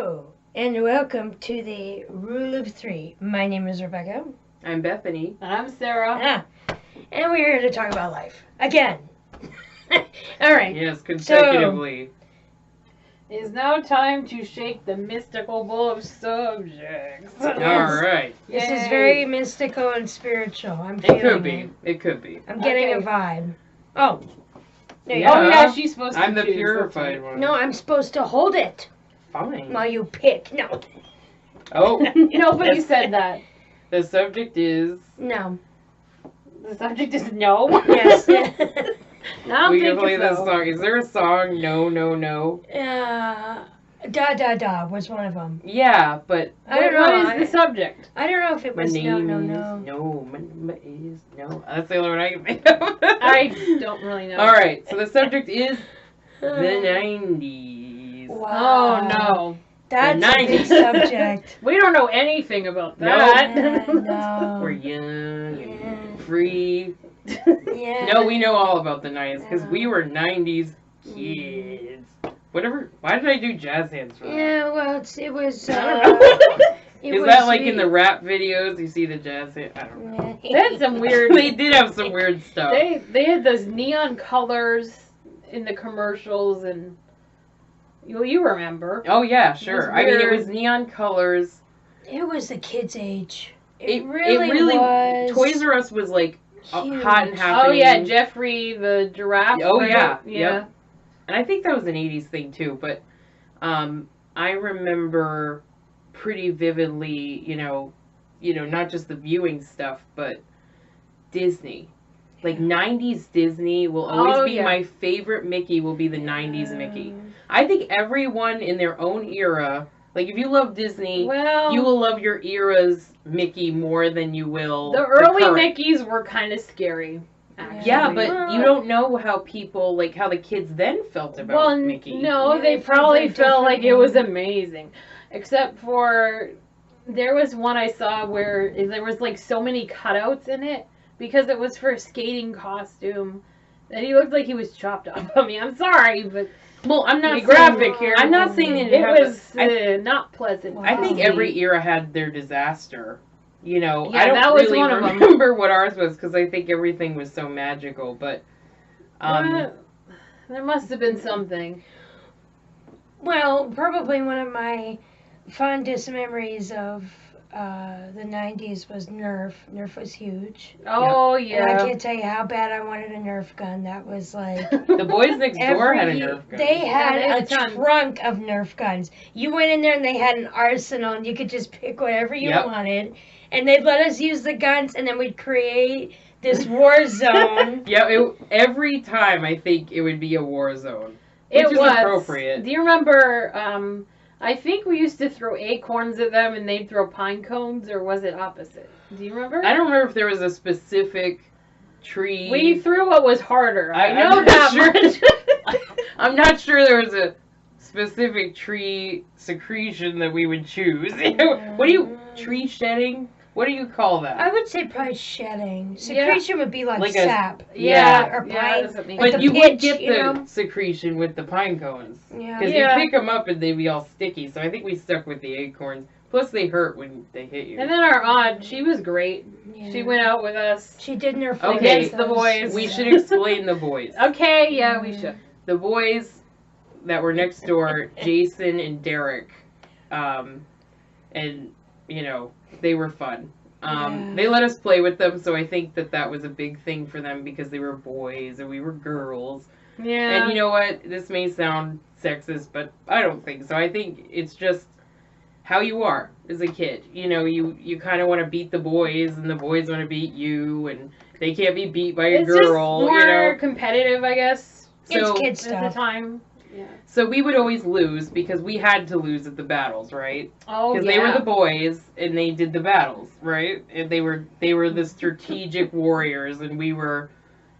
Hello, and welcome to the Rule of Three. My name is Rebecca. I'm Bethany. And I'm Sarah. And we're here to talk about life. Again. Alright. Yes, consecutively. It is now time to shake the mystical bowl of subjects. Alright. This is Yay. very mystical and spiritual. I'm It feeling could be. It could be. I'm getting a Okay. vibe. Oh. There you Yeah. go. Oh yeah, she's supposed to I'm the choose, purified one. No, I'm supposed to hold it Fine. while you pick. No. Oh, Nobody said that. the subject is... No. The subject is no. Yes. Now we can play this song. Is there a song? No, no, no. Da Da Da was one of them. Yeah, but... I don't know. What is the subject? I don't know if it My was name no. is... No, my name is... No. That's the only one I can think of. I don't really know. Alright, so the subject is the 90s. Wow. Oh no. That's The a big 90s. subject. We don't know anything about No. that. No. We're young and Yeah. free. Yeah. No, we know all about the 90s because we were 90s kids. Whatever. Why did I do jazz hands for that? Yeah, well, it was. I don't know. It Is was that like in sweet. the rap videos? You see the jazz hands? I don't know. They had some weird. They did have some weird stuff. They had those neon colors in the commercials, and you remember. Oh yeah, sure. I mean, it weird. was neon colors. It was the kids' age. It really was. Toys R Us was like huge. hot and happening. Oh yeah, Jeffrey the giraffe. Oh, right? yeah, yeah. yep. And I think that was an 80s thing too, but I remember pretty vividly, you know, not just the viewing stuff, but Disney. Like 90s Disney will always Oh, be yeah. my favorite Mickey will be the 90s Mickey. I think everyone in their own era, like if you love Disney, Well, you will love your era's Mickey more than you will the early current. Mickeys were kind of scary. Actually. Yeah, but you don't know how people, like how the kids then felt about Well, Mickey. no, Yeah, they they felt probably very felt like it was differently. amazing, except for there was one I saw where there was like so many cutouts in it because it was for a skating costume that he looked like he was chopped up. I mean, I'm sorry, but Well, I'm not be saying, graphic here. I'm not saying that It had was not pleasant. I think to every see. era had their disaster. You know, Yeah, I don't that was really one of 'em. remember what ours was because I think everything was so magical. But There must have been something. Well, probably one of my fondest memories of the 90s was Nerf. Nerf was huge. Oh And I yeah. can't tell you how bad I wanted a Nerf gun. That was like... the boys next door had a Nerf gun. They Yeah, they had had a a ton. trunk of Nerf guns. You went in there and they had an arsenal and you could just pick whatever you Yep. wanted. And they'd let us use the guns and then we'd create this war zone. Yeah, every time I think it would be a war zone, which It is was appropriate. Do you remember? I think we used to throw acorns at them, and they'd throw pine cones, or was it opposite? Do you remember? I don't remember if there was a specific tree. We threw what was harder. I I'm know not that sure. much. I'm not sure there was a specific tree secretion that we would choose. What do you tree shedding? What do you call that? I would say probably shedding. Secretion would be like Like a- sap. Yeah. Or pine. doesn't make Like But the you would pitch, get you the know? secretion with the pine cones. Yeah. Because Yeah. you pick them up and they'd be all sticky. So I think we stuck with the acorns. Plus they hurt when they hit you. And then our aunt, she was great. Yeah. She went out with us. She did Nerf Okay. Against the boys. We should explain the boys. Okay, yeah, we should. The boys that were next door, Jason and Derek, and, you know, they were fun. Yeah. They let us play with them, so I think that was a big thing for them because they were boys and we were girls. Yeah. And you know what? This may sound sexist, but I don't think so. I think it's just how you are as a kid. You know, you kind of want to beat the boys, and the boys want to beat you, and they can't be beat by a it's just girl. more You know, competitive, I guess, It's so kid at the stuff. time. Yeah. so we would always lose because we had to lose at the battles, right? Oh, Because yeah. they were the boys and they did the battles, right? And they were the strategic warriors, and we were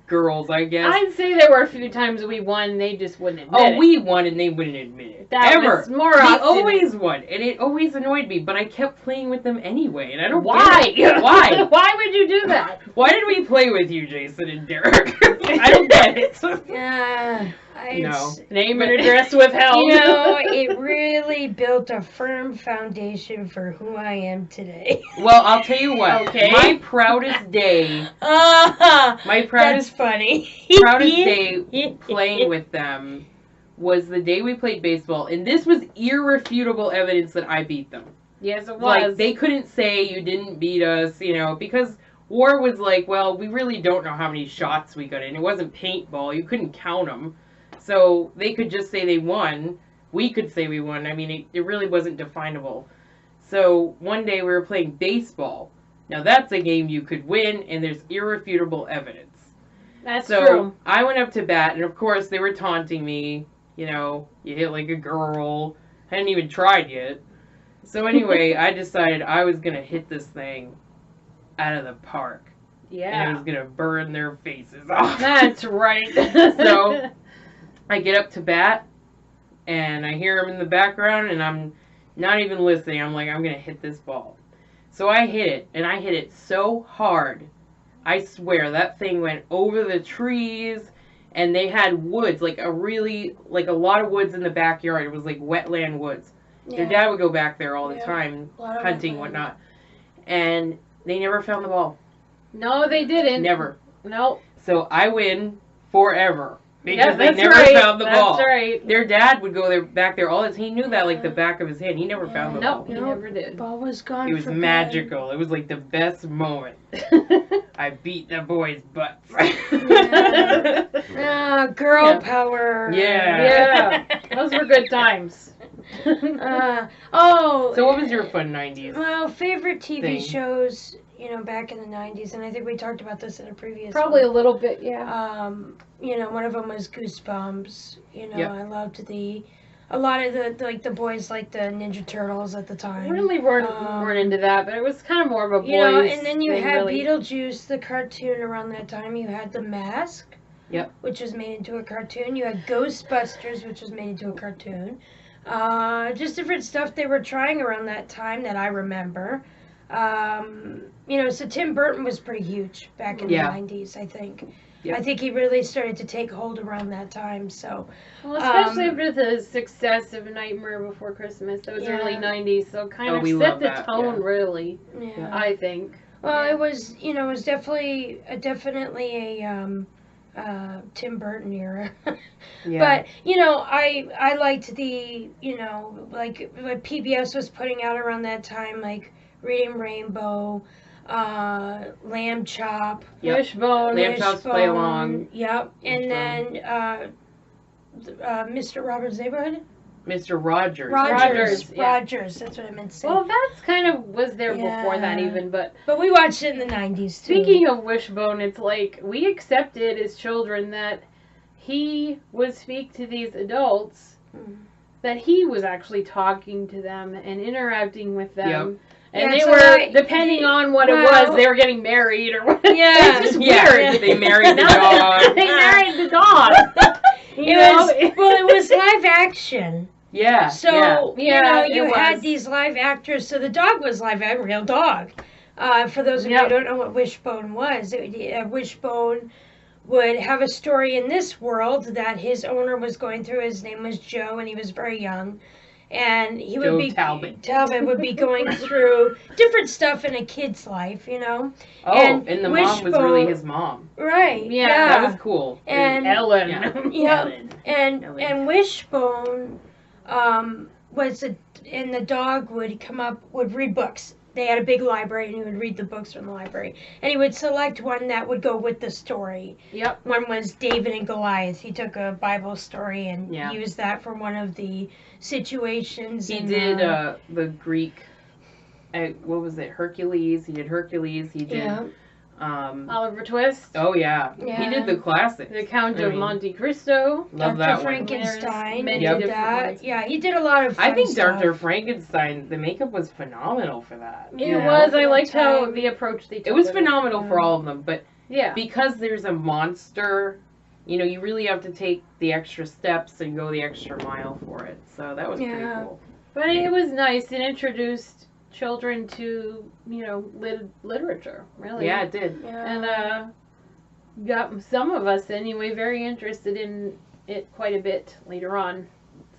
girls, I guess. I'd say there were a few times we won, they just wouldn't admit it. We won and they wouldn't admit it. That Ever. was more We often. always won, and it always annoyed me, but I kept playing with them anyway, and I don't Why? get it. Why? Why would you do that? Why did we play with you, Jason and Derek? I don't get it. Yeah. No. Name and address withheld. You know, it really built a firm foundation for who I am today. Well, I'll tell you what. Okay. My proudest day. My My That's funny. proudest day playing with them was the day we played baseball, and this was irrefutable evidence that I beat them. Yes, it was. Like, they couldn't say you didn't beat us, you know, because War was like, well, we really don't know how many shots we got in. It wasn't paintball. You couldn't count them. So they could just say they won. We could say we won. I mean, it really wasn't definable. So one day we were playing baseball. Now, that's a game you could win, and there's irrefutable evidence. That's So true. I went up to bat, and of course they were taunting me. You know, you hit like a girl. I hadn't even tried yet. So anyway, I decided I was going to hit this thing out of the park. And it Yeah. was going to burn their faces off. That's right. So I get up to bat, and I hear him in the background, and I'm not even listening. I'm like, I'm going to hit this ball. So I hit it, and I hit it so hard. I swear, that thing went over the trees, and they had woods, like a lot of woods in the backyard. It was like wetland woods. Their dad would go back there all the time, hunting, whatnot. And they never found the ball. No, they didn't. Never. No. So I win forever. Because they that's never right. found the ball. That's right. Their dad would go back there all the time. He knew that like the back of his hand. He never found the Nope, ball. he never did. Ball was gone. It was for magical. It was like the best moment. I beat the boys' butts. good. Girl Yeah. power. Yeah. Yeah. Those were good times. So what was your fun 90s? Well, favorite TV thing? shows, you know, back in the 90s, and I think we talked about this in a previous Probably a one. little bit, yeah. You know, one of them was Goosebumps. You know, Yep. I loved a lot of the boys like the Ninja Turtles at the time. Really weren't into that, but it was kind of more of a boys. You know, and then you thing, had really. Beetlejuice, the cartoon around that time. You had The Mask, Yep. which was made into a cartoon. You had Ghostbusters, which was made into a cartoon. Just different stuff they were trying around that time that I remember. You know, so Tim Burton was pretty huge back in Yeah. the 90s, I think. Yep. I think he really started to take hold around that time, so. Well, especially after the success of Nightmare Before Christmas, that was Yeah. early 90s, so kind Oh, of we set love the that, tone, yeah. really, Yeah. I think. Well, Yeah. it was, you know, it was definitely a Tim Burton era. Yeah. But, you know, I liked the, you know, like what PBS was putting out around that time, like Reading Rainbow, Lamb Chop, Yep. Wishbone. Lamb Chops Play Along. Yep. And Wishbone. then Mr. Robert's Neighborhood? Mr. Rogers. Rogers, yeah. Rogers, that's what I meant to say. Well, that's kind of was there before that Yeah. even, but But we watched it in the 90s, too. speaking of Wishbone, it's like we accepted as children that he would speak to these adults, Mm. that he was actually talking to them and interacting with them. Yep. And Yeah, they so were, I- depending on what it well- was, they were getting married or whatever. Yeah. It's just Yeah, weird. they married the Now dog. They married the dog. It was live action. Yeah. So, Yeah, you it had was. these live actors. So the dog was a real dog. For those of you who Yep. don't know what Wishbone was, Wishbone would have a story in this world that his owner was going through. His name was Joe, and he was very young. And he would Joe be Talbot. would be going through different stuff in a kid's life, you know. Oh, And and the mom was really Wishbone- his mom. Right. Yeah, That was cool. And Ellen. yeah, and Ellen. Wishbone and the dog would read books. They had a big library, and he would read the books from the library. And he would select one that would go with the story. Yep. One was David and Goliath. He took a Bible story and Yeah. used that for one of the situations. He in, did the Greek. What was it? Hercules. He did Hercules. He did. Yeah. Oliver Twist. Oh yeah. Yeah. He did the classics. The Count I of mean, Monte Cristo. Love Dr. that one. Frankenstein. There's many He did different that. ones. Yeah, he did a lot of I fun think stuff. Dr. Frankenstein. The makeup was phenomenal for that. It Yeah. was. I liked Time. how the approach they took. It was with phenomenal for all of them, but Yeah. because there's a monster, you know, you really have to take the extra steps and go the extra mile for it. So that was pretty Yeah. cool. But it was nice. It introduced children to, literature, really. Yeah, it did. Yeah. And got some of us anyway very interested in it quite a bit later on.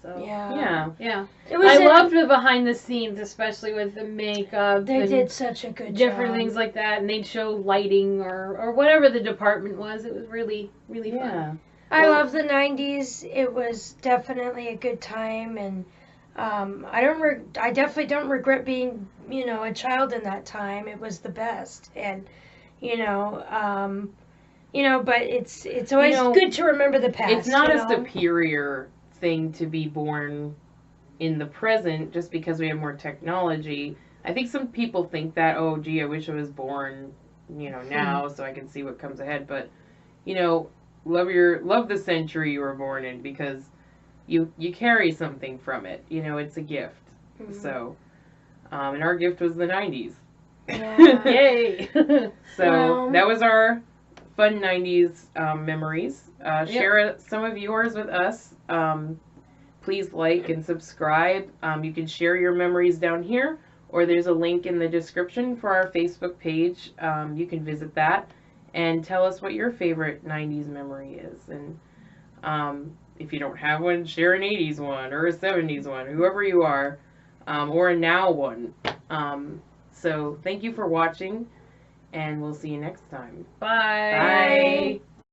So Yeah. yeah. It was I loved the behind the scenes, especially with the makeup. They and did such a good different job. things like that, and they'd show lighting or whatever the department was. It was really really fun. Yeah. I love the 90s. It was definitely a good time, and I definitely don't regret being, a child in that time. It was the best, and you know, but it's always good to remember the past. It's not you a know? superior thing to be born in the present just because we have more technology. I think some people think that, oh gee, I wish I was born, now so I can see what comes ahead. But, love the century you were born in because you carry something from it. It's a gift. Mhm. So, and our gift was the 90s. Yeah. Yay! So Well- that was our fun 90s memories. Yep. Share some of yours with us. Please like and subscribe. You can share your memories down here, or there's a link in the description for our Facebook page. You can visit that and tell us what your favorite 90s memory is. And if you don't have one, share an 80s one or a 70s one, whoever you are, or a now one. So thank you for watching, and we'll see you next time. Bye. Bye.